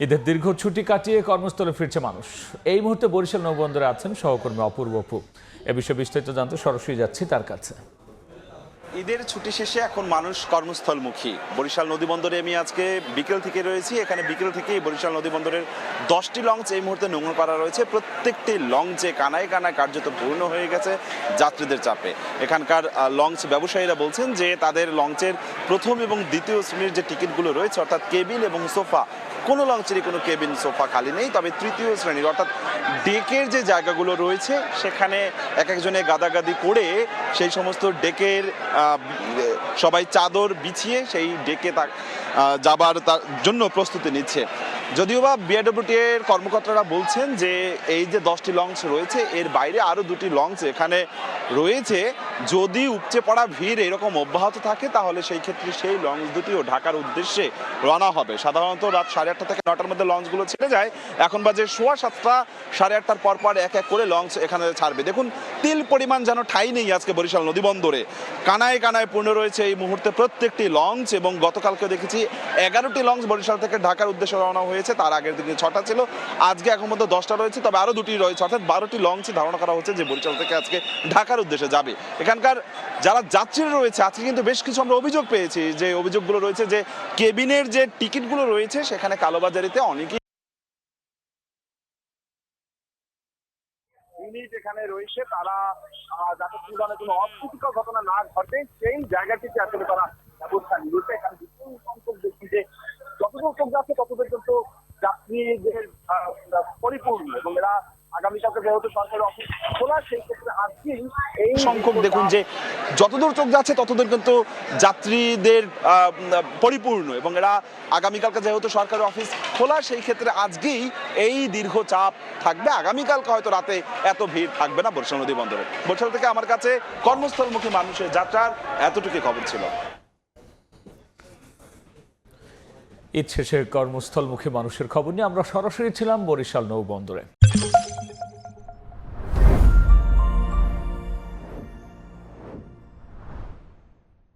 ঈদের দীর্ঘ ছুটি কাটিয়ে কর্মস্থলে ফিরছে মানুষ। এই মুহূর্তে বরিশাল নৌবন্দরে আছেন সহকর্মী অপূর্ব অপু। এ বিষয়ে বিস্তারিত জানতে সরাসরি যাচ্ছি তার কাছে। ঈদের ছুটি শেষে এখন মানুষ কর্মস্থলমুখী। বরিশাল নদীবন্দরে আমি আজকে বিকেল থেকে রয়েছি। এখানে বিকেল থেকেই বরিশাল নদীবন্দরের 10টি লঞ্চ এই মুহূর্তে নোঙর করা রয়েছে। প্রত্যেকটি লঞ্চে কানায় কানায় কার্যত পূর্ণ হয়ে গেছে যাত্রীদের চাপে। এখানকার লঞ্চ ব্যবসায়ীরা বলছেন যে তাদের লঞ্চের প্রথম এবং দ্বিতীয় শ্রেণীর যে টিকিটগুলো রয়েছে, অর্থাৎ কেবিন এবং সোফা, কোনো লঞ্চেরই কোনো কেবিন সোফা খালি নেই। তবে তৃতীয় শ্রেণীর অর্থাৎ ডেকের যে জায়গাগুলো রয়েছে সেখানে এক একজনে গাদাগাদি করে সেই সমস্ত ডেকের সবাই চাদর বিছিয়ে সেই ডেকে যাবার তার জন্য প্রস্তুতি নিচ্ছে। যদিও বা বিআরডব্লিউটি এর কর্মকর্তারা বলছেন যে এই যে 10টি লঞ্চ রয়েছে এর বাইরে আরও 2টি লঞ্চ এখানে রয়েছে। যদি উপচে পড়া ভিড় এরকম অব্যাহত থাকে তাহলে সেই ক্ষেত্রে সেই লঞ্চ দুটিও ঢাকার উদ্দেশ্যে রওনা হবে। সাধারণত রাত 8:30 থেকে 9টার মধ্যে লঞ্চগুলো ছেড়ে যায়। এখন বাজে 7:15, 8:30টার পর এক এক করে লঞ্চ এখানে ছাড়বে। দেখুন, তিল পরিমাণ যেন ঠাঁই নেই আজকে বরিশাল নদীবন্দরে। কানায় কানায় পূর্ণ রয়েছে এই মুহূর্তে প্রত্যেকটি লঞ্চ। এবং গতকালকে দেখেছি 11টি লঞ্চ বরিশাল থেকে ঢাকার উদ্দেশ্যে রওনা হয়েছে। তার আগের দিকে 6টা ছিল, আজকে এখন মধ্যে 10টা রয়েছে। তবে আরও 2টি রয়েছে, অর্থাৎ 12টি লঞ্চই ধারণা করা হচ্ছে যে বরিশাল থেকে আজকে ঢাকার উদ্দেশ্যে যাবে। এখানকার যারা যাত্রীরা রয়েছে আজকে কিন্তু বেশ কিছু আমরা অভিযোগ পেয়েছি। যে অভিযোগগুলো রয়েছে যে কেবিনের যে টিকিটগুলো রয়েছে সেখানে কালোবাজারিতে অনেকেই এখানে রয়েছে, তারা যাতে কোনো অপ্রীতিকর ঘটনা না ঘটে সেই জায়গাটিতে আসলে তারা ব্যবস্থা নিয়েছে। এখানে বিপুল সংখ্যক দেখি যে যতদূর চোখ যাচ্ছে ততদূর কিন্তু যাত্রীদের পরিপূর্ণ, এবং এরা আগামীকালকে যেহেতু সরকারি অফিস খোলা সেই ক্ষেত্রে আজকেই এই সংখ্যক দেখুন যে যতদূর চোখ যাচ্ছে ততদূর কিন্তু যাত্রীদের পরিপূর্ণ, এবং এরা আগামীকালকে যেহেতু সরকারি অফিস খোলা সেই ক্ষেত্রে আজকেই এই দীর্ঘ চাপ থাকবে। আগামীকালকে হয়তো রাতে এত ভিড় থাকবে না বরিশাল নদী বন্দরে। বরিশাল থেকে আমার কাছে কর্মস্থলমুখী মানুষের যাত্রার এতটুকু খবর ছিল। ঈদ শেষে কর্মস্থলমুখী মানুষের খবর নিয়ে আমরা সরাসরি ছিলাম বরিশাল নৌবন্দরে।